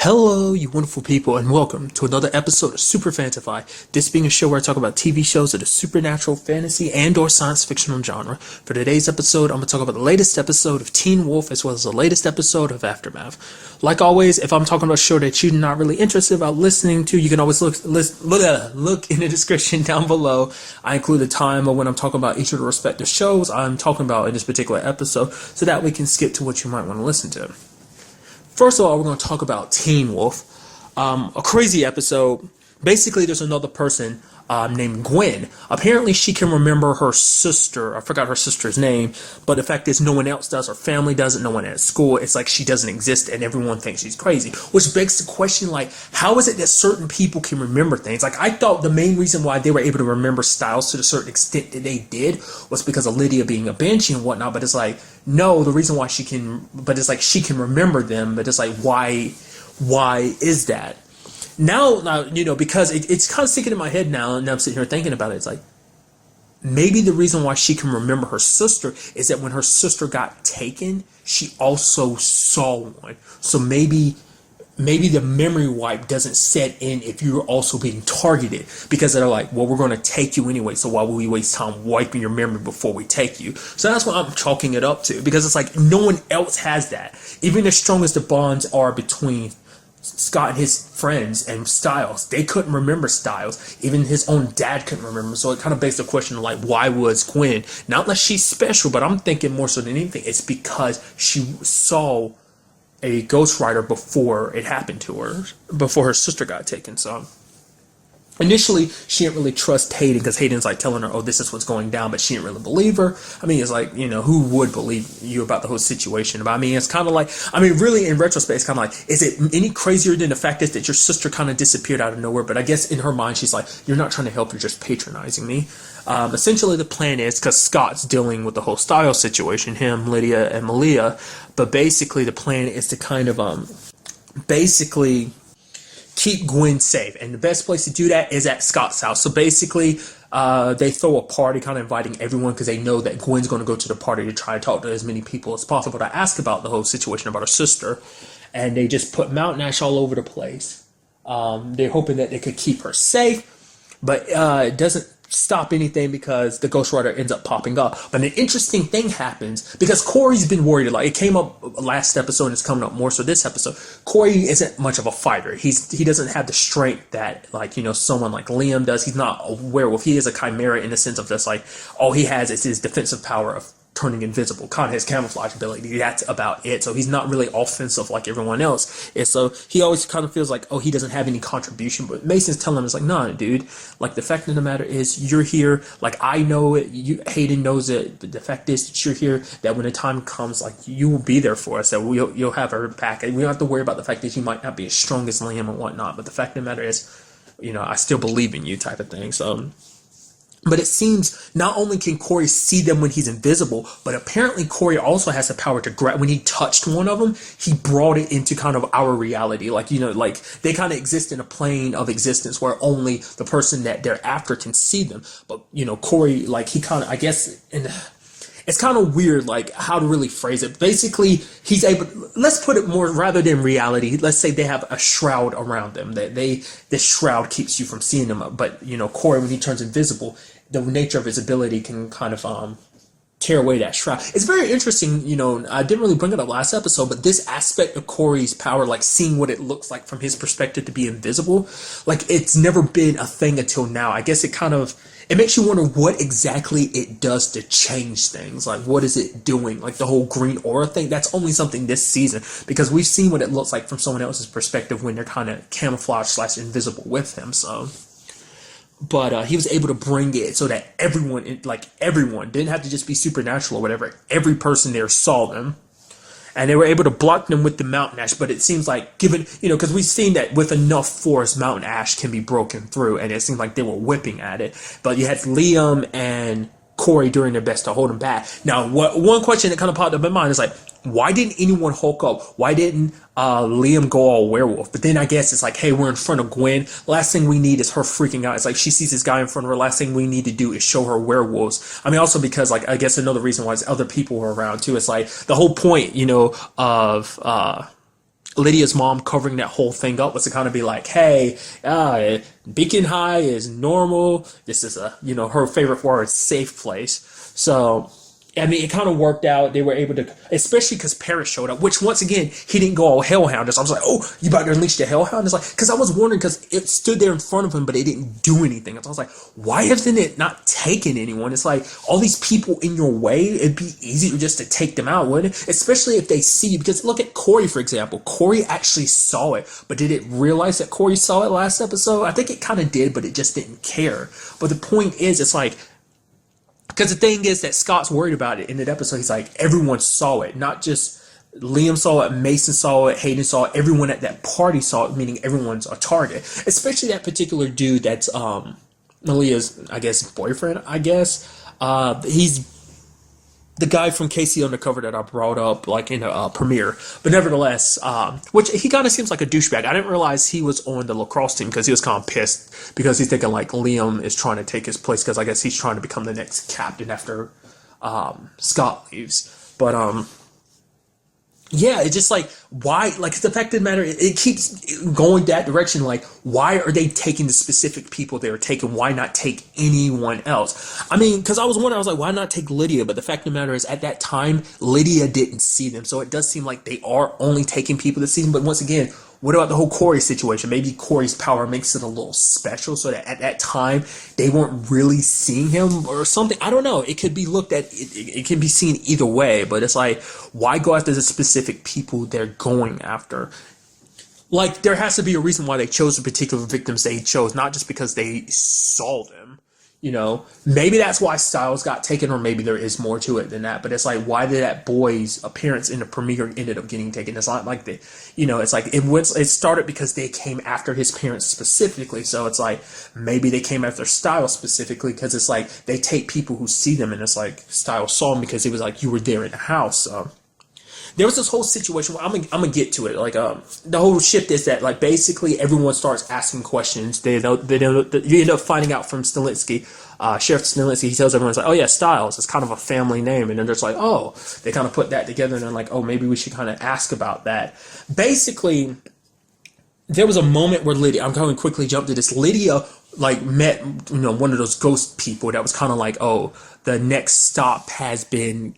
Hello, you wonderful people, and welcome to another episode of Super-Fanta-Fi. This being a show where I talk about TV shows of the supernatural, fantasy, and/or science fictional genre. For today's episode, I'm going to talk about the latest episode of Teen Wolf as well as the latest episode of Aftermath. Like always, if I'm talking about a show that you're not really interested about listening to, you can always look in the description down below. I include the time of when I'm talking about each of the respective shows I'm talking about in this particular episode, so that we can skip to what you might want to listen to. First of all, we're going to talk about Teen Wolf. A crazy episode. Basically, there's another person named Gwen. Apparently, she can remember her sister. I forgot her sister's name. But the fact is, no one else does. Her family doesn't. No one at school. It's like she doesn't exist, and everyone thinks she's crazy. Which begs the question, like, how is it that certain people can remember things? Like, I thought the main reason why they were able to remember Stiles to the certain extent that they did was because of Lydia being a banshee and whatnot. But it's like, no, the reason why she can, but it's like she can remember them, but it's like, why is that? Now, because it's kind of sticking in my head now, and I'm sitting here thinking about it, it's like, maybe the reason why she can remember her sister is that when her sister got taken, she also saw one. So maybe the memory wipe doesn't set in if you're also being targeted, because they're like, well, we're going to take you anyway, so why would we waste time wiping your memory before we take you? So that's what I'm chalking it up to, because it's like no one else has that. Even as strong as the bonds are between Scott and his friends and Stiles, they couldn't remember Stiles. Even his own dad couldn't remember. So it kind of begs the question, like, why was Gwen? Not that she's special, but I'm thinking more so than anything, it's because she saw a ghostwriter before it happened to her, before her sister got taken. So initially, she didn't really trust Hayden, because Hayden's like telling her, oh, this is what's going down, but she didn't really believe her. I mean, it's like, who would believe you about the whole situation? But I mean, it's kind of like, really, in retrospect, it's kind of like, is it any crazier than the fact is that your sister kind of disappeared out of nowhere? But I guess in her mind, she's like, you're not trying to help, you're just patronizing me. Essentially, the plan is, because Scott's dealing with the whole Stiles situation, him, Lydia, and Malia, but basically the plan is to kind of, basically keep Gwen safe, and the best place to do that is at Scott's house. So basically, they throw a party, kind of inviting everyone, because they know that Gwen's going to go to the party to try to talk to as many people as possible to ask about the whole situation about her sister, and they just put mountain ash all over the place. They're hoping that they could keep her safe, but it doesn't stop anything, because the ghostwriter ends up popping up. But an interesting thing happens, because Corey's been worried. Like, it came up last episode and it's coming up more so this episode. Corey isn't much of a fighter. He doesn't have the strength that, like, someone like Liam does. He's not a werewolf. He is a chimera in the sense of just like, all he has is his defensive power of turning invisible, kind of his camouflage ability. That's about it. So he's not really offensive like everyone else. And so he always kind of feels like, oh, he doesn't have any contribution. But Mason's telling him, it's like, nah, dude. Like, the fact of the matter is, you're here. Like, I know it. Hayden knows it. But the fact is that you're here. That when the time comes, like, you will be there for us. That you'll have her back. And we don't have to worry about the fact that you might not be as strong as Liam and whatnot. But the fact of the matter is, I still believe in you, type of thing. So. But it seems not only can Corey see them when he's invisible, but apparently Corey also has the power to grab. When he touched one of them, he brought it into kind of our reality. Like, like they kind of exist in a plane of existence where only the person that they're after can see them. But, Corey, like, he kind of, I guess, it's kind of weird, like, how to really phrase it. Basically, he's able, let's put it more, rather than reality, let's say they have a shroud around them. This shroud keeps you from seeing them. But, Corey, when he turns invisible, the nature of his ability can kind of tear away that shroud. It's very interesting, I didn't really bring it up last episode, but this aspect of Corey's power, like seeing what it looks like from his perspective to be invisible, like, it's never been a thing until now. I guess it makes you wonder what exactly it does to change things. Like, what is it doing? Like, the whole green aura thing, that's only something this season, because we've seen what it looks like from someone else's perspective when they're kind of camouflage / invisible with him. So, but he was able to bring it so that everyone didn't have to just be supernatural or whatever. Every person there saw them, and they were able to block them with the mountain ash. But it seems like, given, because we've seen that with enough force, mountain ash can be broken through, and it seemed like they were whipping at it. But you had Liam and Corey doing their best to hold him back. Now, one question that kind of popped up in my mind is like, why didn't anyone hulk up? Why didn't Liam go all werewolf? But then I guess it's like, hey, we're in front of Gwen. Last thing we need is her freaking out. It's like she sees this guy in front of her. Last thing we need to do is show her werewolves. I mean, also because, like, I guess another reason why is other people were around too. It's like the whole point, of Lydia's mom covering that whole thing up was to kind of be like, hey, Beacon High is normal. This is her favorite word, safe place. So, I mean, it kind of worked out. They were able to, especially because Paris showed up, which once again, he didn't go all hellhound. So I was like, oh, you about to unleash the hellhound? It's like, because I was wondering, because it stood there in front of him, but it didn't do anything. So I was like, why hasn't it not taken anyone? It's like, all these people in your way, it'd be easier just to take them out, wouldn't it? Especially if they see you. Because look at Corey, for example. Corey actually saw it, but did it realize that Corey saw it last episode? I think it kind of did, but it just didn't care. But the point is, it's like, because the thing is that Scott's worried about it in that episode. He's like, everyone saw it. Not just Liam saw it, Mason saw it, Hayden saw it. Everyone at that party saw it, meaning everyone's a target. Especially that particular dude that's Malia's, I guess, boyfriend, I guess. He's the guy from KC Undercover that I brought up, like in a premiere. But nevertheless, which he kind of seems like a douchebag. I didn't realize he was on the lacrosse team because he was kind of pissed because he's thinking like Liam is trying to take his place because I guess he's trying to become the next captain after Scott leaves. But yeah, it's just like, why, like, the fact of the matter, it keeps going that direction. Like, why are they taking the specific people they were taking? Why not take anyone else? I mean, because I was wondering, I was like, why not take Lydia? But the fact of the matter is, at that time, Lydia didn't see them. So it does seem like they are only taking people this season. But once again, what about the whole Corey situation? Maybe Corey's power makes it a little special so that at that time they weren't really seeing him or something. I don't know. It could be looked at, it can be seen either way, but it's like, why go after the specific people they're going after? Like, there has to be a reason why they chose the particular victims they chose, not just because they saw them. Maybe that's why Stiles got taken, or maybe there is more to it than that. But it's like, why did that boy's appearance in the premiere ended up getting taken? It's not like it's like it started because they came after his parents specifically. So it's like, maybe they came after Stiles specifically because it's like they take people who see them, and it's like Stiles saw him because it was like, you were there in the house. There was this whole situation where I'm gonna get to it. Like, the whole shift is that, like, basically everyone starts asking questions. You end up finding out from Stilinski, Sheriff Stilinski. He tells everyone, it's like, oh yeah, Stiles. It's kind of a family name, and then there's like, oh, they kind of put that together, and they're like, oh, maybe we should kind of ask about that. Basically, there was a moment where Lydia, I'm going to quickly jump to this. Lydia, like, met one of those ghost people that was kind of like, oh, the next stop has been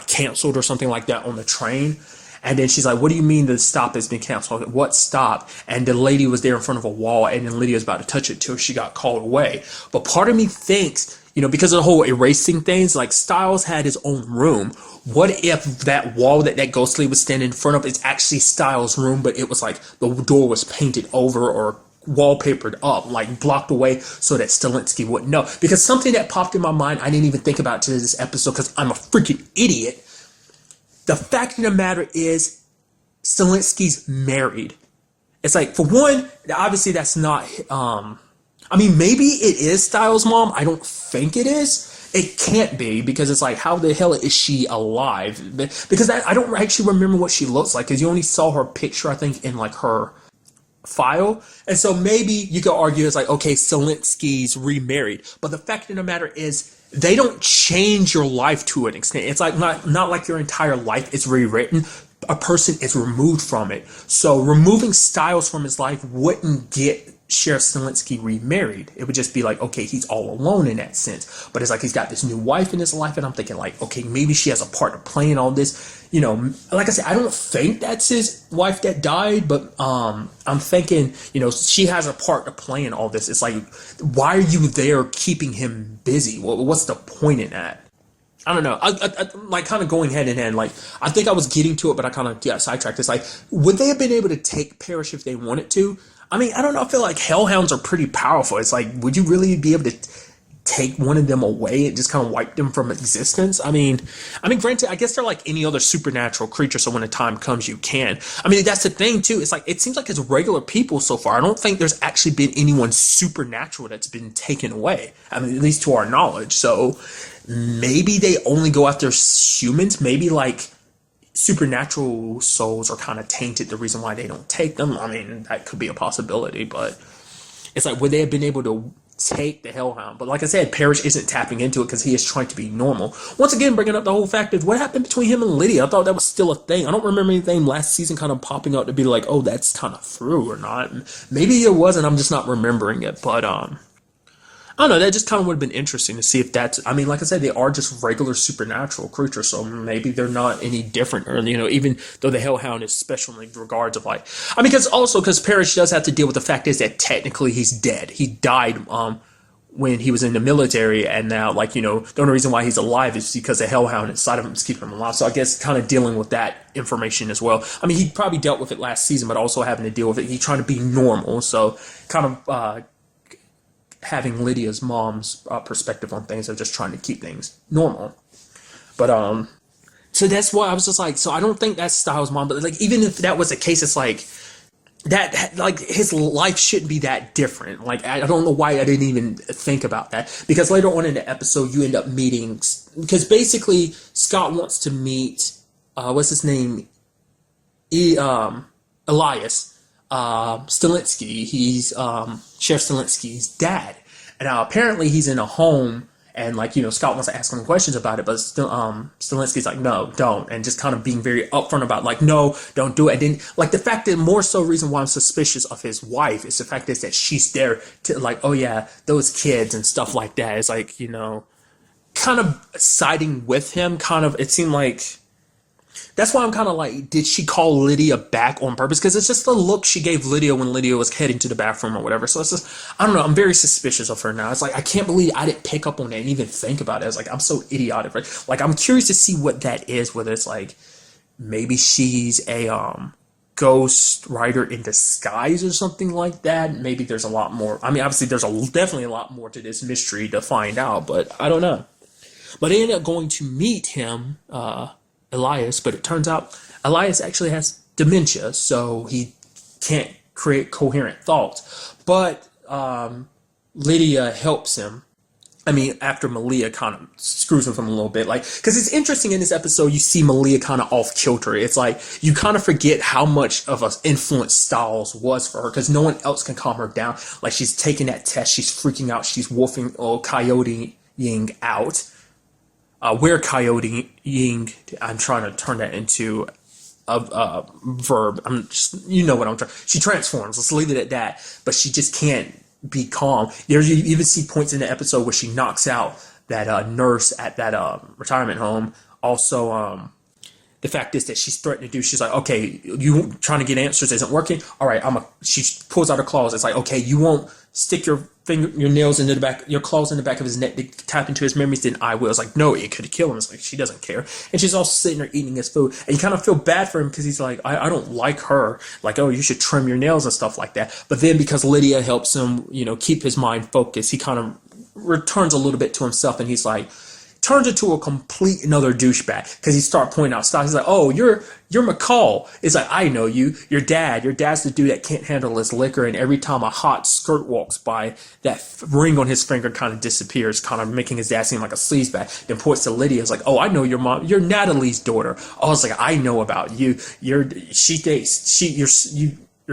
canceled or something like that on the train. And then she's like, what do you mean the stop has been canceled? What stop? And the lady was there in front of a wall, and then Lydia was about to touch it till she got called away. But part of me thinks, because of the whole erasing things, like, Stiles had his own room. What if that wall that ghost lady was standing in front of is actually Stiles' room, but it was like the door was painted over or wallpapered up, like blocked away, so that Stilinski wouldn't know? Because something that popped in my mind, I didn't even think about to this episode because I'm a freaking idiot. The fact of the matter is, Stilinski's married. It's like, for one, obviously that's not, I mean, maybe it is Stiles' mom. I don't think it is. It can't be, because it's like, how the hell is she alive? Because I don't actually remember what she looks like, because you only saw her picture, I think, in like her file. And so maybe you could argue it's like, okay, Stilinski's remarried. But the fact of the matter is, they don't change your life to an extent. It's like not like your entire life is rewritten. A person is removed from it. So removing Stiles from his life wouldn't get Sheriff Stilinski remarried. It would just be like, okay, he's all alone in that sense. But it's like he's got this new wife in his life, and I'm thinking like, okay, maybe she has a part to play in all this. Like I said, I don't think that's his wife that died, but I'm thinking, she has a part to play in all this. It's like, why are you there keeping him busy? What's the point in that? I don't know. I like kind of going hand in hand. Like, I think I was getting to it, but I kind of got sidetracked. It's like, would they have been able to take Parrish if they wanted to? I mean, I don't know. I feel like hellhounds are pretty powerful. It's like, would you really be able to take one of them away and just kind of wipe them from existence? I mean, granted, I guess they're like any other supernatural creature, so when the time comes, you can. I mean, that's the thing too. It's like, it seems like it's regular people so far. I don't think there's actually been anyone supernatural that's been taken away. I mean, at least to our knowledge. So maybe they only go after humans. Maybe like supernatural souls are kind of tainted, the reason why they don't take them. I mean, that could be a possibility, but it's like, would they have been able to take the Hellhound. But like I said, Parrish isn't tapping into it because he is trying to be normal. Once again, bringing up the whole fact of what happened between him and Lydia. I thought that was still a thing. I don't remember anything last season kind of popping up to be like, oh, that's kind of through or not. Maybe it wasn't. I'm just not remembering it. But I don't know, that just kind of would have been interesting to see if that's, I mean, like I said, they are just regular supernatural creatures, so maybe they're not any different, or, you know, even though the Hellhound is special in regards of, like, I mean, because Parrish does have to deal with the fact is that technically he's dead. He died, when he was in the military, and now, like, you know, the only reason why he's alive is because the Hellhound inside of him is keeping him alive, so I guess kind of dealing with that information as well. I mean, he probably dealt with it last season, but also having to deal with it, he's trying to be normal, so kind of, having Lydia's mom's perspective on things of just trying to keep things normal. But so that's why I was just like, so I don't think that's Stiles' mom, but like even if that was the case, it's like that, like, his life shouldn't be that different. Like, I don't know why I didn't even think about that, because later on in the episode you end up meeting, because basically Scott wants to meet what's his name, Elias Stilinski. He's Sheriff Stilinski's dad, and apparently he's in a home, and, like, you know, Scott wants to ask him questions about it, but still Stilinski's like, no, don't, and just kind of being very upfront about, like, no, don't do it. And then, like, the fact that more so reason why I'm suspicious of his wife is the fact is that she's there to, like, oh yeah, those kids and stuff like that. It's like, you know, kind of siding with him, kind of, it seemed like. That's why I'm kind of like, did she call Lydia back on purpose? Because it's just the look she gave Lydia when Lydia was heading to the bathroom or whatever. So it's just, I don't know, I'm very suspicious of her now. It's like, I can't believe I didn't pick up on that and even think about it. It's like, I'm so idiotic, right? Like, I'm curious to see what that is, whether it's like, maybe she's a ghost writer in disguise or something like that. Maybe there's a lot more. I mean, obviously there's definitely a lot more to this mystery to find out, but I don't know. But I ended up going to meet him, Elias, but it turns out Elias actually has dementia, so he can't create coherent thoughts. But Lydia helps him. I mean, after Malia kind of screws with him a little bit, like, because it's interesting in this episode, you see Malia kind of off kilter. It's like you kind of forget how much of an influence Stiles was for her, because no one else can calm her down. Like, she's taking that test, she's freaking out, she's wolfing or coyoteing out. Where coyoteing, I'm trying to turn that into a verb. I'm just, you know what I'm trying. She transforms. Let's leave it at that. But she just can't be calm. You even see points in the episode where she knocks out that nurse at that retirement home. Also, the fact is that she's threatening to do. She's like, okay, you trying to get answers isn't working. All right, she pulls out her claws. It's like, okay, you won't stick your nails into the back, your claws in the back of his neck to tap into his memories, then I will. It's like, no, it could kill him. It's like, she doesn't care. And she's also sitting there eating his food. And you kind of feel bad for him because he's like, I don't like her. Like, oh, you should trim your nails and stuff like that. But then because Lydia helps him, you know, keep his mind focused, he kind of returns a little bit to himself, and he's like, turns into a complete another douchebag because he start pointing out stuff. He's like, oh, you're McCall. It's like, I know you. Your dad's the dude that can't handle his liquor, and every time a hot skirt walks by, that ring on his finger kind of disappears, kind of making his dad seem like a sleazebag. Then points to Lydia. It's like, oh, I know your mom. You're Natalie's daughter. Oh, it's like, I know about you. You're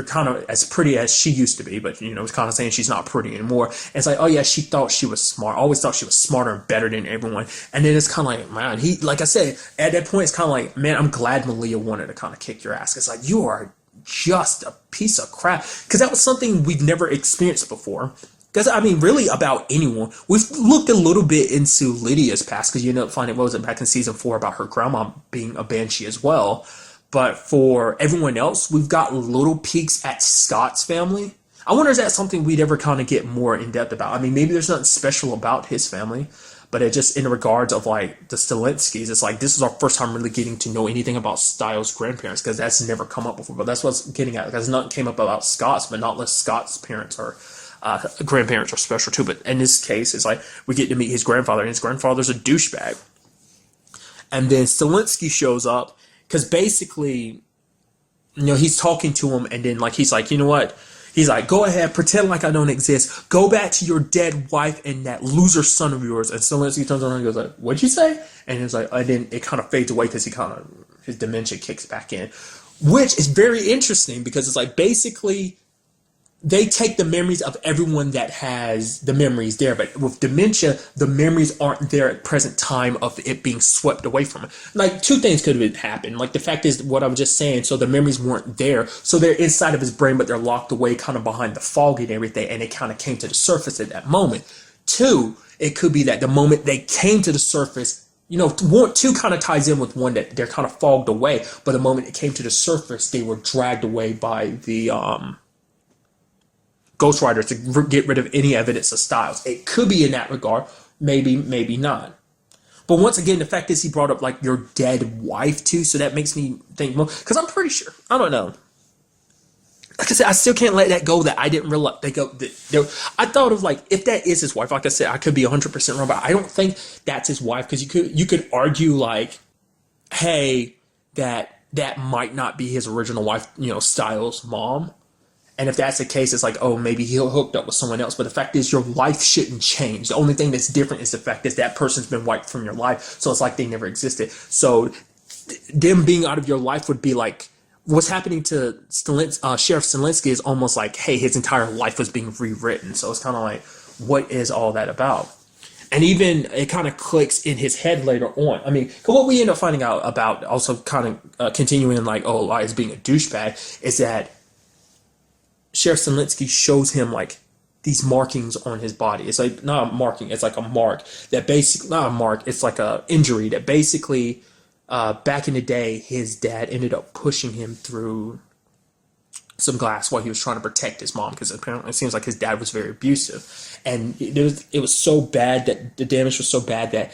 kind of as pretty as she used to be, but, you know, it's kind of saying she's not pretty anymore. And it's like, oh yeah, she thought she was smart. I always thought she was smarter and better than everyone. And then it's kind of like, man, like I said, at that point, it's kind of like, man, I'm glad Malia wanted to kind of kick your ass. It's like, you are just a piece of crap. Because that was something we've never experienced before. Because, I mean, really about anyone. We've looked a little bit into Lydia's past, because you end up finding, what was it, back in season 4 about her grandma being a banshee as well. But for everyone else, we've got little peeks at Scott's family. I wonder, is that something we'd ever kind of get more in depth about? I mean, maybe there's nothing special about his family, but it just in regards of like the Stilinskis, it's like this is our first time really getting to know anything about Stiles' grandparents, because that's never come up before. But that's what's getting at, because nothing came up about Scott's, but not unless Scott's parents are grandparents are special too. But in this case, it's like we get to meet his grandfather, and his grandfather's a douchebag. And then Stilinski shows up. Because basically, you know, he's talking to him, and then, like, he's like, you know what? He's like, go ahead, pretend like I don't exist. Go back to your dead wife and that loser son of yours. And Stilinski turns around and goes like, what'd you say? And it's like, and then it kind of fades away because his dementia kicks back in. Which is very interesting, because it's like, basically, they take the memories of everyone that has the memories there, but with dementia, the memories aren't there at present time of it being swept away from it. Like, two things could have happened. Like, the fact is what I was just saying, so the memories weren't there, so they're inside of his brain, but they're locked away kind of behind the fog and everything, and it kind of came to the surface at that moment. Two, it could be that the moment they came to the surface, two kind of ties in with one, that they're kind of fogged away, but the moment it came to the surface, they were dragged away by the ghostwriters to get rid of any evidence of Stiles. It could be in that regard, maybe, maybe not. But once again, the fact is he brought up like your dead wife too, so that makes me think more, because I'm pretty sure, I don't know. Like I said, I still can't let that go that I didn't realize I thought of like, if that is his wife, like I said, I could be 100% wrong, but I don't think that's his wife, because you could argue like, hey, that might not be his original wife, Stiles' mom. And if that's the case, it's like, oh, maybe he hooked up with someone else. But the fact is, your life shouldn't change. The only thing that's different is the fact is that person's been wiped from your life. So it's like they never existed. So them being out of your life would be like, what's happening to Sheriff Stilinski is almost like, hey, his entire life was being rewritten. So it's kind of like, what is all that about? And even it kind of clicks in his head later on. I mean, what we end up finding out about, also kind of continuing like, oh, Elias being a douchebag, is that Sheriff Stilinski shows him like these markings on his body. It's like not a marking, it's like a mark that basically, not a mark, it's like a injury that basically back in the day his dad ended up pushing him through some glass while he was trying to protect his mom, because apparently it seems like his dad was very abusive, and it was so bad that the damage was so bad that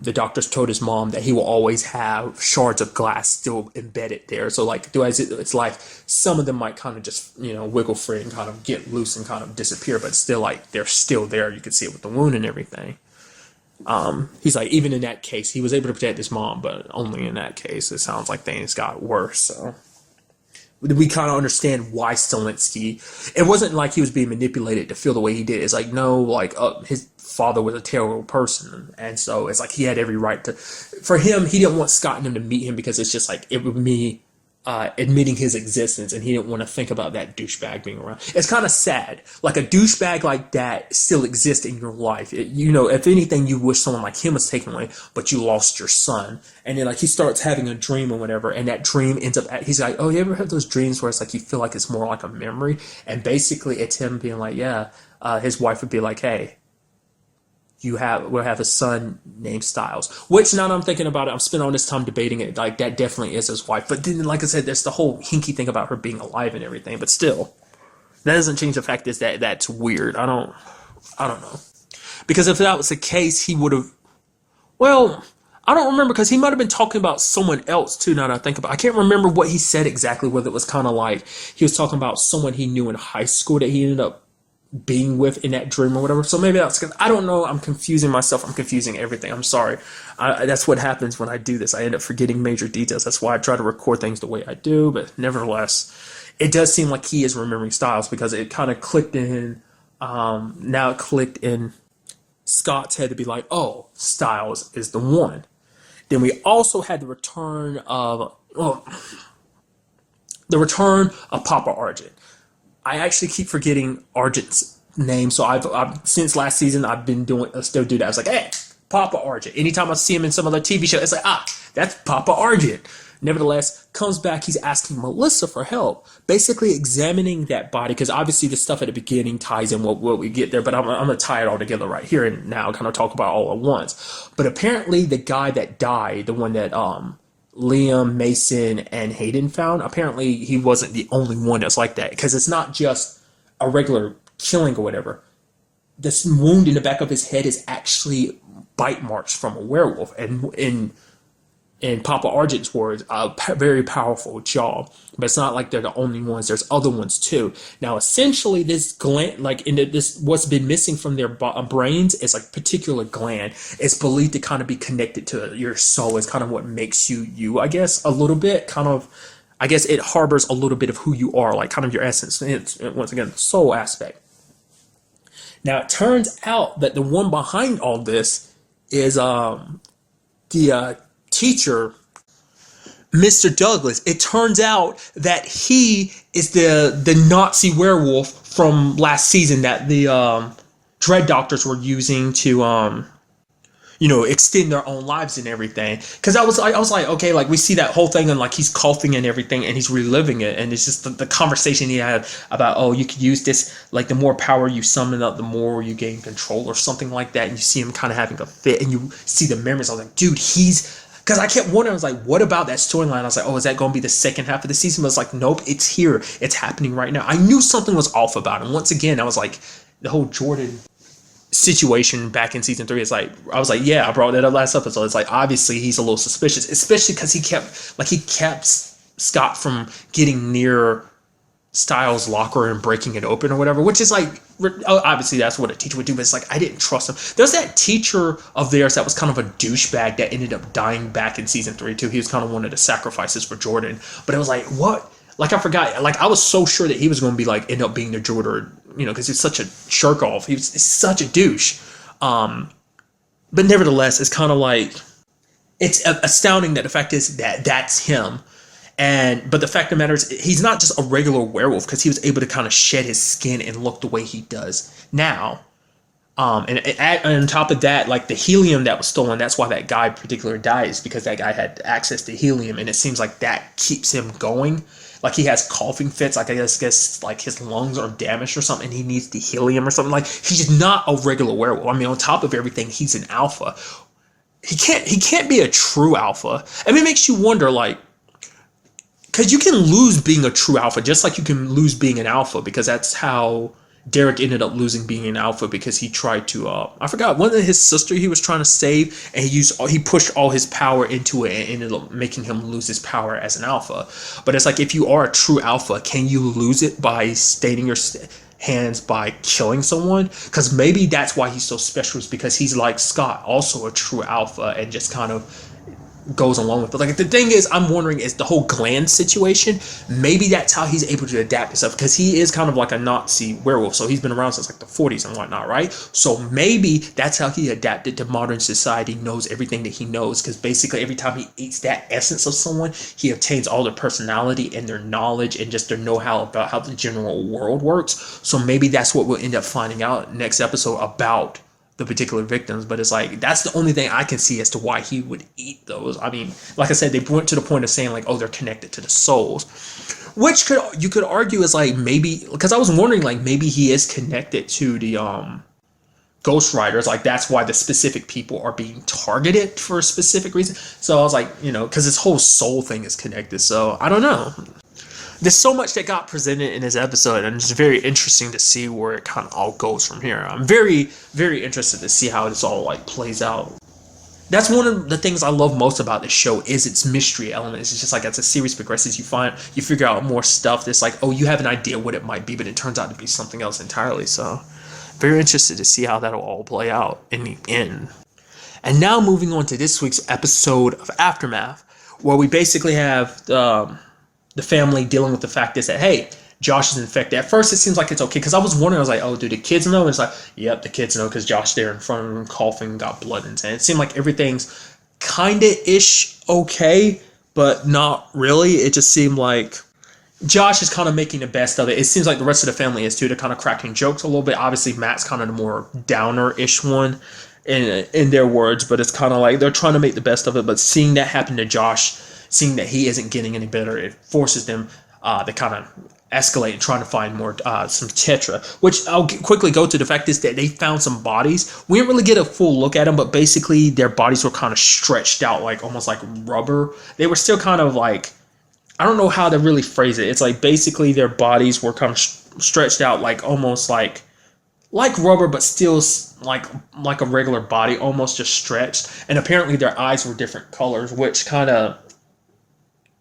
the doctors told his mom that he will always have shards of glass still embedded there. So like, it's like some of them might kind of just wiggle free and kind of get loose and kind of disappear, but still like they're still there. You can see it with the wound and everything. He's like, even in that case, he was able to protect his mom, but only in that case. It sounds like things got worse. So we kind of understand why Stilinski, it wasn't like he was being manipulated to feel the way he did. It's like, no, like his father was a terrible person. And so it's like he had every right to, for him, he didn't want Scott and him to meet him, because it's just like, it would be admitting his existence, and he didn't want to think about that douchebag being around. It's kind of sad. Like, a douchebag like that still exists in your life. If anything, you wish someone like him was taken away, but you lost your son. And then like he starts having a dream or whatever, and that dream ends up he's like, oh, you ever have those dreams where it's like you feel like it's more like a memory? And basically it's him being like, yeah, his wife would be like, hey, we'll have a son named Stiles. Which, now that I'm thinking about it, I'm spending all this time debating it. Like, that definitely is his wife. But then, like I said, there's the whole hinky thing about her being alive and everything. But still, that doesn't change the fact is that that's weird. I don't know. Because if that was the case, he would have. Well, I don't remember, because he might have been talking about someone else too. Now that I think about it, I can't remember what he said exactly. Whether it was kind of like he was talking about someone he knew in high school that he ended up being with in that dream or whatever. So maybe that's because I don't know. I'm confusing myself. I'm confusing everything. I'm sorry. That's what happens when I do this. I end up forgetting major details. That's why I try to record things the way I do. But nevertheless, it does seem like he is remembering Stiles, because it kind of clicked in. Now it clicked in Scott's head to be like, oh, Stiles is the one. Then we also had the return of Papa Argent. I actually keep forgetting Argent's name, so I've since last season I've been still do that. I was like, hey, Papa Argent. Anytime I see him in some other TV show, it's like, that's Papa Argent. Nevertheless, comes back, he's asking Melissa for help, basically examining that body, because obviously the stuff at the beginning ties in what we get there, but I'm going to tie it all together right here and now, kind of talk about all at once. But apparently the guy that died, the one that Liam, Mason, and Hayden found, apparently he wasn't the only one that's like that, because it's not just a regular killing or whatever. This wound in the back of his head is actually bite marks from a werewolf, and in Papa Argent's words, a very powerful jaw. But it's not like they're the only ones. There's other ones too. Now, essentially, this gland, like what's been missing from their brains is like particular gland. It's believed to kind of be connected to your soul. It's kind of what makes you, I guess, a little bit. Kind of, I guess it harbors a little bit of who you are, like kind of your essence. It's, once again, the soul aspect. Now, it turns out that the one behind all this is the teacher Mr. Douglas. It turns out that he is the Nazi werewolf from last season that the Dread Doctors were using to extend their own lives and everything. Because I was like, okay, like we see that whole thing and like he's coughing and everything and he's reliving it, and it's just the conversation he had about, oh, you could use this, like the more power you summon up, the more you gain control or something like that. And you see him kind of having a fit, and you see the memories. I was like, dude, because I kept wondering, I was like, what about that storyline? I was like, oh, is that going to be the second half of the season? But it's like, nope, it's here. It's happening right now. I knew something was off about him. Once again, I was like, the whole Jordan situation back in season 3, it's like, I was like, yeah, I brought that up last episode. It's like, obviously he's a little suspicious, especially because he kept Scott from getting near Stiles' locker and breaking it open or whatever, which is like, obviously that's what a teacher would do, but it's like, I didn't trust him. There's that teacher of theirs that was kind of a douchebag that ended up dying back in season 3 too. He was kind of one of the sacrifices for Jordan, but it was like, what? Like, I forgot, like I was so sure that he was going to be like, end up being the Jordan, because he's such a jerk off. He's such a douche. But nevertheless, it's kind of like, it's astounding that the fact is that that's him. But the fact of the matter is, he's not just a regular werewolf, because he was able to kind of shed his skin and look the way he does now. And on top of that, like the helium that was stolen, that's why that guy in particular dies, because that guy had access to helium, and it seems like that keeps him going. Like he has coughing fits, like I guess like his lungs are damaged or something, and he needs the helium or something. Like, he's not a regular werewolf. I mean, on top of everything, he's an alpha. He can't be a true alpha. I mean, it makes you wonder, like, because you can lose being a true alpha, just like you can lose being an alpha, because that's how Derek ended up losing being an alpha, because he tried to, I forgot, one of his sister he was trying to save, and he pushed all his power into it and ended up making him lose his power as an alpha. But it's like, if you are a true alpha, can you lose it by staining your hands by killing someone? Because maybe that's why he's so special, is because he's like Scott, also a true alpha, and just kind of goes along with it. Like, the thing is, I'm wondering, is the whole gland situation, maybe that's how he's able to adapt himself, because he is kind of like a Nazi werewolf, so he's been around since like the 40s and whatnot, right? So maybe that's how he adapted to modern society, knows everything that he knows, because basically every time he eats that essence of someone, he obtains all their personality and their knowledge and just their know-how about how the general world works. So maybe that's what we'll end up finding out next episode about the particular victims. But it's like, that's the only thing I can see as to why he would eat those. I mean, like I said, they went to the point of saying like, oh, they're connected to the souls, which you could argue is like, maybe, because I was wondering, like, maybe he is connected to the Ghost Riders, like that's why the specific people are being targeted for a specific reason. So I was like, because this whole soul thing is connected. So I don't know. There's so much that got presented in this episode, and it's very interesting to see where it kind of all goes from here. I'm very, very interested to see how this all like plays out. That's one of the things I love most about this show, is its mystery element. It's just like, as the series progresses, you figure out more stuff that's like, oh, you have an idea what it might be, but it turns out to be something else entirely. So very interested to see how that'll all play out in the end. And now moving on to this week's episode of Aftermath, where we basically have the family dealing with the fact is that, hey, Josh is infected. At first, it seems like it's okay, because I was wondering, I was like, oh, do the kids know? And it's like, yep, the kids know, because Josh there in front of him coughing, got blood in his hand. It seemed like everything's kinda-ish okay, but not really. It just seemed like Josh is kind of making the best of it. It seems like the rest of the family is too. They're kind of cracking jokes a little bit. Obviously, Matt's kind of the more downer-ish one in their words, but it's kind of like they're trying to make the best of it. But seeing that happen to Josh, seeing that he isn't getting any better, it forces them to kind of escalate and trying to find more some tetra, which I'll quickly go to. The fact is that they found some bodies. We didn't really get a full look at them, but basically their bodies were kind of stretched out, like almost like rubber. They were still kind of like, I don't know how to really phrase it. It's like basically their bodies were kind of stretched out, like almost like rubber, but still like a regular body, almost just stretched. And apparently their eyes were different colors, which kind of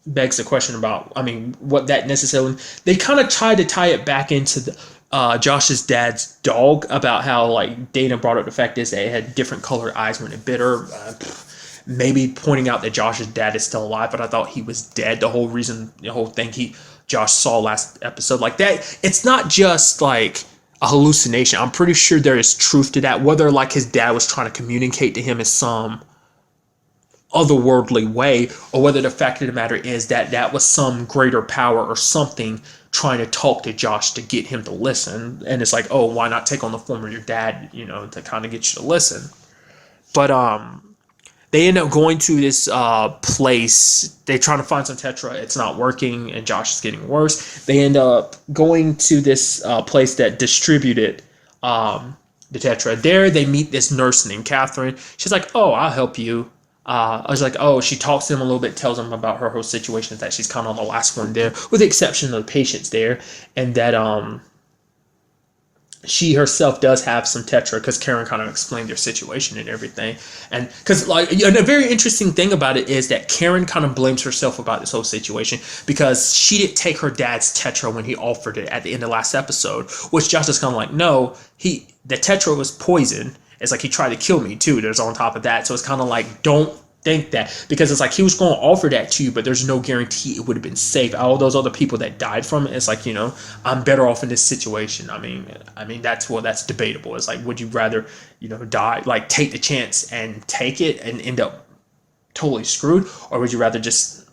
begs the question about, I mean, what that necessarily. They kind of tried to tie it back into the, Josh's dad's dog, about how like Dana brought up the fact is they had different colored eyes when it bit her. Maybe pointing out that Josh's dad is still alive, but I thought he was dead. The whole thing Josh saw last episode, like that, it's not just like a hallucination. I'm pretty sure there is truth to that. Whether like his dad was trying to communicate to him as some otherworldly way, or whether the fact of the matter is that that was some greater power or something trying to talk to Josh to get him to listen. And it's like, oh, why not take on the form of your dad, to kind of get you to listen. But they end up going to this place. They're trying to find some Tetra. It's not working, and Josh is getting worse. They end up going to this place that distributed the Tetra. There, they meet this nurse named Catherine. She's like, "Oh, I'll help you." I was like, "Oh," she talks to him a little bit, tells him about her whole situation, that she's kind of the last one there, with the exception of the patients there, and that she herself does have some Tetra, because Karen kind of explained their situation and everything. And because, and a very interesting thing about it is that Karen kind of blames herself about this whole situation, because she didn't take her dad's Tetra when he offered it at the end of last episode, which Josh is kind of like, no, the Tetra was poison. It's like he tried to kill me too. There's on top of that. So it's kind of like, don't think that, because it's like he was going to offer that to you, but there's no guarantee it would have been safe. All those other people that died from it, it's like, I'm better off in this situation. I mean that's debatable. It's like, would you rather die, like take the chance and take it and end up totally screwed, or would you rather just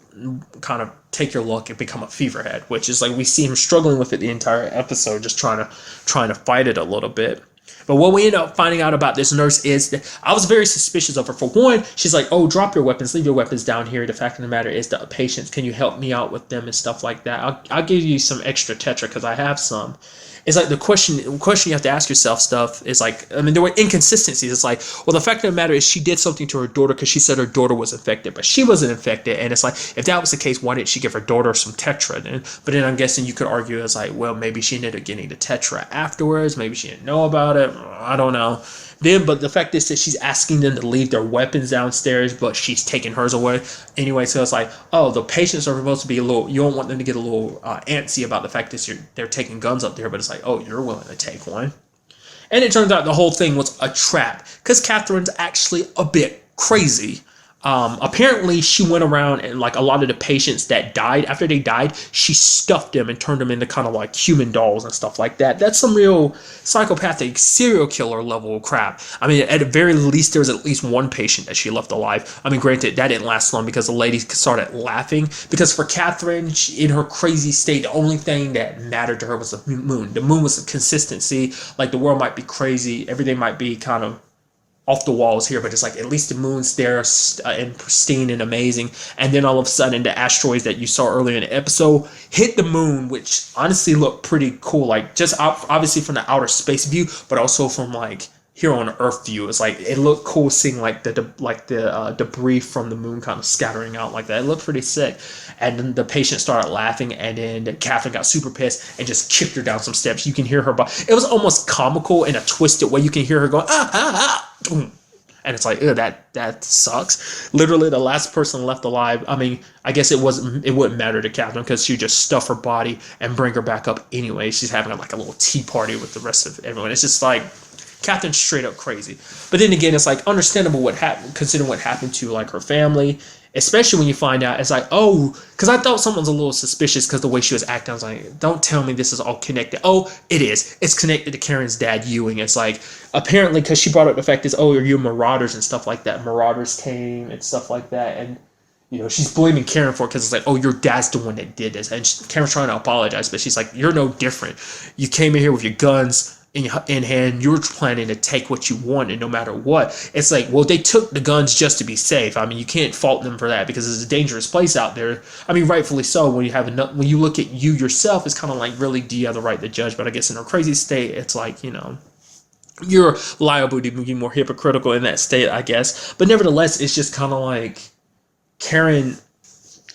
kind of take your luck and become a feverhead, which is like we see him struggling with it the entire episode, just trying to fight it a little bit. But what we end up finding out about this nurse is that I was very suspicious of her. For one, she's like, "Oh, drop your weapons, leave your weapons down here. The fact of the matter is the patients, can you help me out with them and stuff like that? I'll give you some extra Tetra because I have some." It's like the question you have to ask yourself stuff is like, there were inconsistencies. It's like, well, the fact of the matter is she did something to her daughter because she said her daughter was infected, but she wasn't infected. And it's like, if that was the case, why didn't she give her daughter some Tetra then? But then I'm guessing you could argue it's like, well, maybe she ended up getting the Tetra afterwards. Maybe she didn't know about it. I don't know. But the fact is that she's asking them to leave their weapons downstairs, but she's taking hers away anyway. So it's like, oh, the patients are supposed to be a little, you don't want them to get a little antsy about the fact that they're taking guns up there, but it's like, oh, you're willing to take one. And it turns out the whole thing was a trap, because Catherine's actually a bit crazy. Apparently she went around and like a lot of the patients that died, after they died, she stuffed them and turned them into kind of like human dolls and stuff like that. That's some real psychopathic serial killer level crap. At the very least, there was at least one patient that she left alive. Granted, that didn't last long because the lady started laughing, because for Catherine, in her crazy state, the only thing that mattered to her was the moon. The moon was the consistency. Like, the world might be crazy, everything might be kind of off the walls here, but it's like at least the moon's there and pristine and amazing. And then all of a sudden, the asteroids that you saw earlier in the episode hit the moon, which honestly looked pretty cool. Like, just obviously from the outer space view, but also from like here on Earth view. It's like it looked cool seeing like the debris from the moon kind of scattering out like that. It looked pretty sick. And then the patient started laughing, and then Catherine got super pissed and just kicked her down some steps. You can hear her, it was almost comical in a twisted way. You can hear her going, ah, ah, ah. And it's like, that sucks. Literally the last person left alive. I guess it wouldn't matter to Catherine, because she just stuff her body and bring her back up anyway. She's having like a little tea party with the rest of everyone. It's just like, Catherine's straight up crazy. But then again, it's like understandable what happened, considering what happened to like her family, especially when you find out it's like, oh, because I thought someone's a little suspicious because the way she was acting. I was like, don't tell me this is all connected. Oh, it is. It's connected to Karen's dad, Ewing. It's like, apparently, because she brought up the fact is, oh, are you marauders and stuff like that. Marauders came and stuff like that. And, she's blaming Karen for it, because it's like, oh, your dad's the one that did this. And Karen's trying to apologize, but she's like, you're no different. You came in here with your guns in hand, you're planning to take what you wanted no matter what. It's like, well, they took the guns just to be safe. You can't fault them for that, because it's a dangerous place out there. Rightfully so. When you look at you yourself, it's kind of like, really, do you have the right to judge? But I guess in a crazy state, it's like, you're liable to be more hypocritical in that state, I guess. But nevertheless, it's just kind of like Karen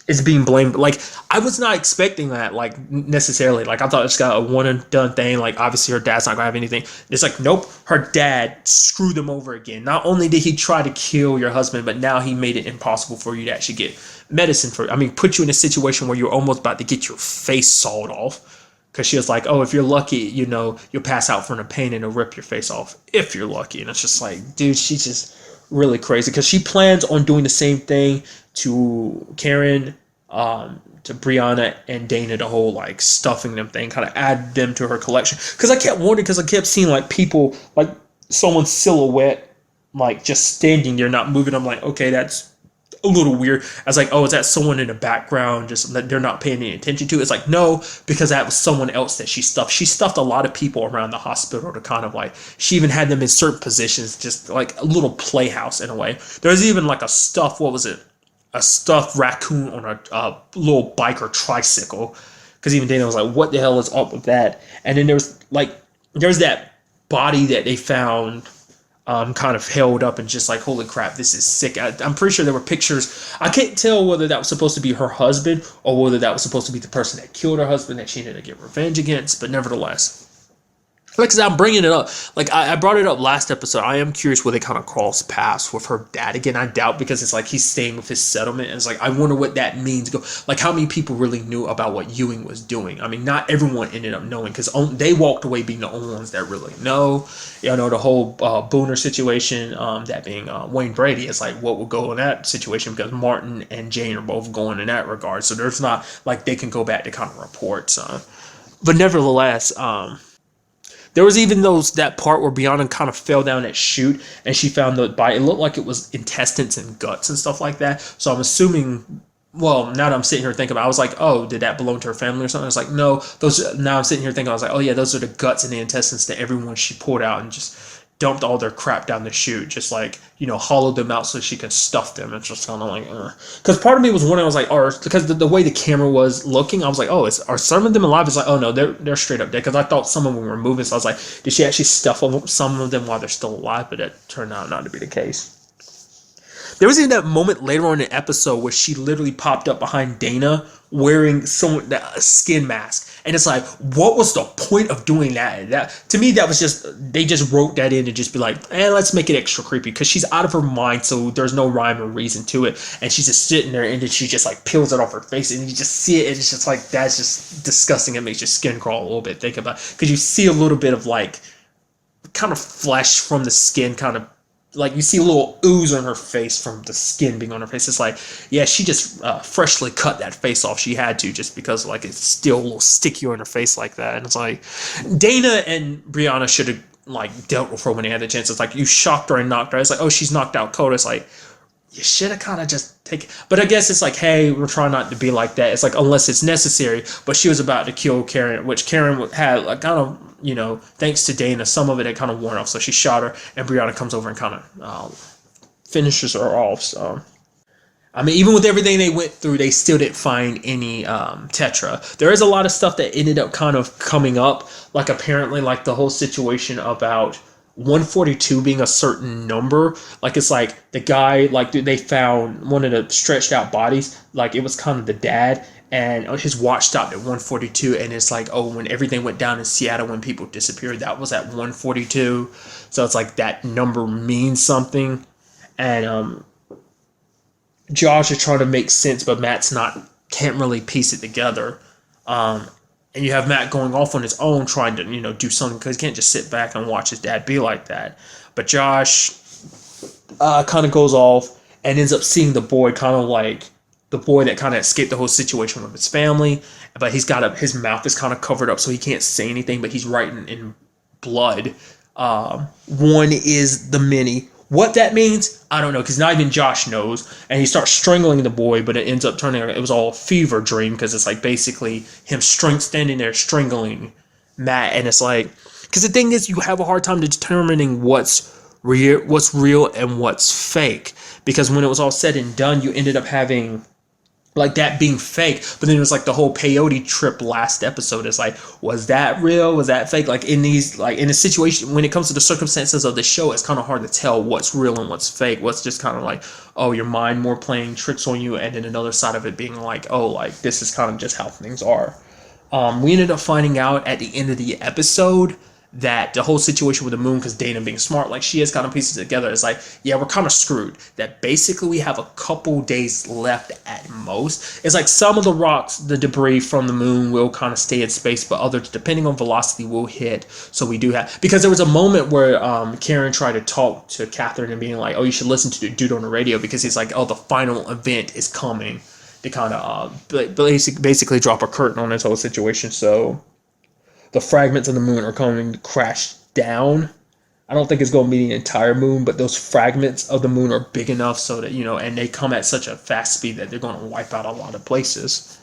is being blamed. Like, I was not expecting that, like, necessarily. Like, I thought it's got a one and done thing. Like, obviously her dad's not gonna have anything. It's like, nope, her dad screwed them over again. Not only did he try to kill your husband, but now he made it impossible for you to actually get medicine for put you in a situation where you're almost about to get your face sawed off. Because she was like, oh, if you're lucky, you'll pass out from the pain and it'll rip your face off if you're lucky. And it's just like, dude, she's just really crazy, because she plans on doing the same thing to Karen, to Brianna and Dana, the whole like stuffing them thing, kind of add them to her collection. Because I kept wondering, because I kept seeing like people, like someone's silhouette, like just standing there, not moving. I'm like, okay, that's a little weird. I was like, oh, is that someone in the background just that they're not paying any attention to? It's like, no, because that was someone else that she stuffed. She stuffed a lot of people around the hospital to kind of like, she even had them in certain positions, just like a little playhouse in a way. There's even like a stuffed, what was it? A stuffed raccoon on a little bike or tricycle. Because even Dana was like, what the hell is up with that? And then there's that body that they found kind of held up and just like, holy crap, this is sick. I'm pretty sure there were pictures. I can't tell whether that was supposed to be her husband or whether that was supposed to be the person that killed her husband that she needed to get revenge against. But nevertheless, like, cause I'm bringing it up. Like, I brought it up last episode. I am curious where they kind of cross paths with her dad again. I doubt, because it's like he's staying with his settlement. And it's like, I wonder what that means. Like, how many people really knew about what Ewing was doing? I mean, not everyone ended up knowing, because they walked away being the only ones that really know. You know, the whole Booner situation, that being Wayne Brady, is like, what would go in that situation? Because Martin and Jane are both going in that regard. So there's not like they can go back to kind of reports. But nevertheless, there was even that part where Brianna kind of fell down that chute and she found the body. It looked like it was intestines and guts and stuff like that. So I'm assuming, well, now that I'm sitting here thinking about it, I was like, oh, did that belong to her family or something? I was like, no, now I'm sitting here thinking, I was like, oh yeah, those are the guts and the intestines to everyone she pulled out and just dumped all their crap down the chute, just like, you know, hollowed them out so she could stuff them. It's just kind of like, because part of me was wondering, I was like, because the way the camera was looking, I was like, oh, are some of them alive? It's like, oh no, they're straight up dead, because I thought some of them were moving. So I was like, did she actually stuff some of them while they're still alive? But it turned out not to be the case. There was even that moment later on in the episode where she literally popped up behind Dana wearing a skin mask. And it's like, what was the point of doing that? That to me, that was just, they just wrote that in to just be like, let's make it extra creepy, because she's out of her mind, so there's no rhyme or reason to it. And she's just sitting there, and then she just like peels it off her face, and you just see it, and it's just like, that's just disgusting. It makes your skin crawl a little bit. Think about it, because you see a little bit of like kind of flesh from the skin, kind of like you see a little ooze on her face from the skin being on her face. It's like, yeah, she just freshly cut that face off. She had to, just because like it's still a little sticky on her face like that. And it's like, Dana and Brianna should have like dealt with her when they had the chance. It's like, you shocked her and knocked her. It's like, oh, she's knocked out cold. It's like, you should have kind of just taken. But I guess it's like, hey, we're trying not to be like that. It's like, unless it's necessary. But she was about to kill Karen, which Karen had like kind of, you know, thanks to Dana, some of it had kind of worn off. So she shot her, and Brianna comes over and kind of finishes her off. So, I mean, even with everything they went through, they still didn't find any Tetra. There is a lot of stuff that ended up kind of coming up. Like, apparently, like the whole situation about 142 being a certain number. Like, it's like the guy, like they found one of the stretched out bodies. Like, it was kind of the dad. And his watch stopped at 142, and it's like, oh, when everything went down in Seattle, when people disappeared, that was at 142. So it's like that number means something. And Josh is trying to make sense, but Matt's can't really piece it together. And you have Matt going off on his own, trying to, you know, do something, because he can't just sit back and watch his dad be like that. But Josh kind of goes off and ends up seeing the boy, kind of like the boy that kind of escaped the whole situation with his family, but his mouth is kind of covered up, so he can't say anything, but he's writing in blood. One is the many. What that means, I don't know, because not even Josh knows. And he starts strangling the boy, but it ends up turning, it was all a fever dream, because it's like basically him standing there strangling Matt. And it's like, because the thing is, you have a hard time determining what's real and what's fake, because when it was all said and done, you ended up having like that being fake. But then it was like the whole peyote trip last episode. It's like, was that real? Was that fake? Like, in a situation, when it comes to the circumstances of the show, it's kind of hard to tell what's real and what's fake. What's just kind of like, oh, your mind more playing tricks on you, and then another side of it being like, oh, like this is kind of just how things are. We ended up finding out at the end of the episode that the whole situation with the moon, because Dana being smart like she is, kind of pieces together. It's like, yeah, we're kind of screwed. That basically we have a couple days left at most. It's like some of the rocks, the debris from the moon will kind of stay in space, but others, depending on velocity, will hit. So we do have, because there was a moment where Karen tried to talk to Catherine and being like, oh, you should listen to the dude on the radio, because he's like, oh, the final event is coming. To kind of basically drop a curtain on this whole situation. So the fragments of the moon are coming to crash down. I don't think it's going to be the entire moon, but those fragments of the moon are big enough so that, and they come at such a fast speed that they're going to wipe out a lot of places.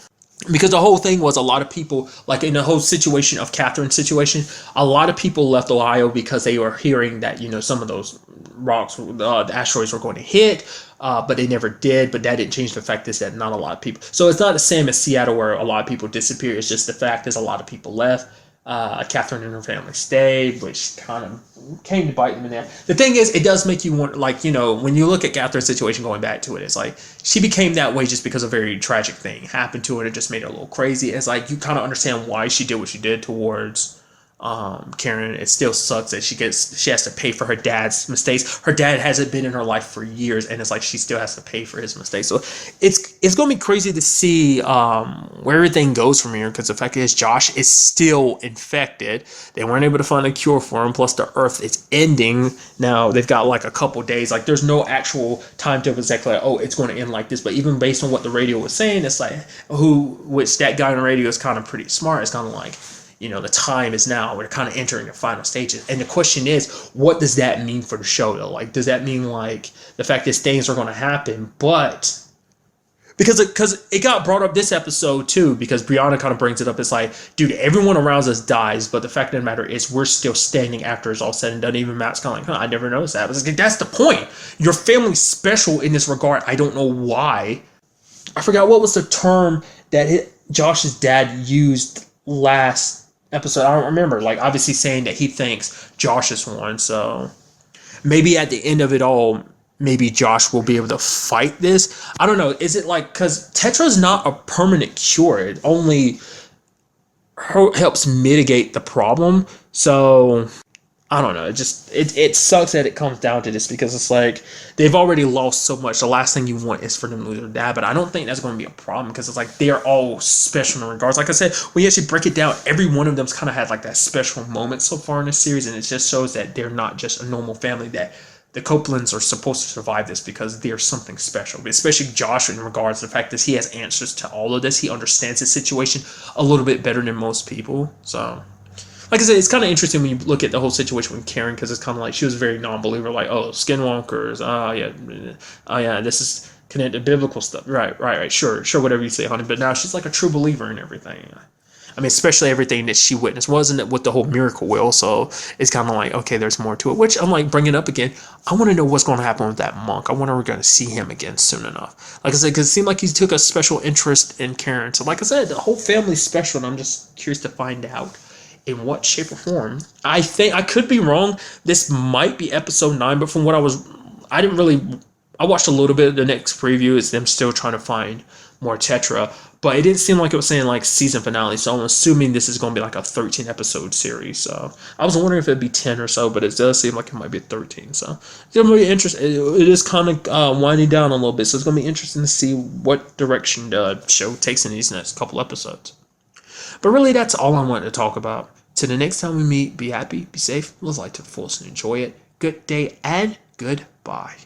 Because the whole thing was a lot of people, like in the whole situation of Catherine's situation, a lot of people left Ohio because they were hearing that, some of those rocks, the asteroids were going to hit, but they never did. But that didn't change the fact is that not a lot of people. So it's not the same as Seattle where a lot of people disappear. It's just the fact is a lot of people left. Catherine and her family stayed, which kind of came to bite them in there. The thing is, it does make you want, like, when you look at Catherine's situation, going back to it, it's like she became that way just because a very tragic thing happened to her. It just made her a little crazy. It's like you kind of understand why she did what she did towards Karen. It still sucks that she has to pay for her dad's mistakes. Her dad hasn't been in her life for years, and it's like she still has to pay for his mistakes. So it's gonna be crazy to see where everything goes from here, because the fact is Josh is still infected. They weren't able to find a cure for him, plus the earth is ending now. They've got like a couple days, like there's no actual timetable exactly like, oh, it's going to end like this. But even based on what the radio was saying, it's like which that guy on the radio is kind of pretty smart. It's kind of like, the time is now. We're kind of entering the final stages. And the question is, what does that mean for the show, though? Like, does that mean, like, the fact that things are going to happen? But because it got brought up this episode, too, because Brianna kind of brings it up. It's like, dude, everyone around us dies, but the fact of the matter is we're still standing after it's all said and done. Even Matt's kind of like, I never noticed that. But it's like, that's the point. Your family's special in this regard. I don't know why. I forgot what was the term that Josh's dad used last episode. I don't remember. Like, obviously saying that he thinks Josh is one. So maybe at the end of it all, maybe Josh will be able to fight this. I don't know. Is it like, because Tetra's not a permanent cure. It only helps mitigate the problem. So I don't know. It sucks that it comes down to this, because it's like they've already lost so much. The last thing you want is for them to lose their dad, but I don't think that's going to be a problem, because it's like they're all special in regards. Like I said, when you actually break it down, every one of them's kind of had like that special moment so far in the series, and it just shows that they're not just a normal family, that the Copelands are supposed to survive this because there's something special. Especially Josh, in regards to the fact that he has answers to all of this. He understands his situation a little bit better than most people. So like I said, it's kind of interesting when you look at the whole situation with Karen, because it's kind of like she was a very non-believer, like, oh, skinwalkers, this is connected to biblical stuff, right, sure, whatever you say, honey. But now she's like a true believer in everything. I mean, especially everything that she witnessed, wasn't it, with the whole miracle wheel? So it's kind of like, okay, there's more to it. Which I'm like, bringing up again, I want to know what's going to happen with that monk. I wonder if we're going to see him again soon enough. Like I said, because it seemed like he took a special interest in Karen. So like I said, the whole family's special, and I'm just curious to find out in what shape or form. I think I could be wrong. This might be episode 9, but from what I watched a little bit of the next preview. It's them still trying to find more Tetra, but it didn't seem like it was saying like season finale. So I'm assuming this is going to be like a 13 episode series. So I was wondering if it'd be 10 or so, but it does seem like it might be 13. So it's going to be interesting. It is kind of winding down a little bit. So it's going to be interesting to see what direction the show takes in these next couple episodes. But really, that's all I wanted to talk about. Till the next time we meet, be happy, be safe, live life to the fullest, and enjoy it. Good day and goodbye.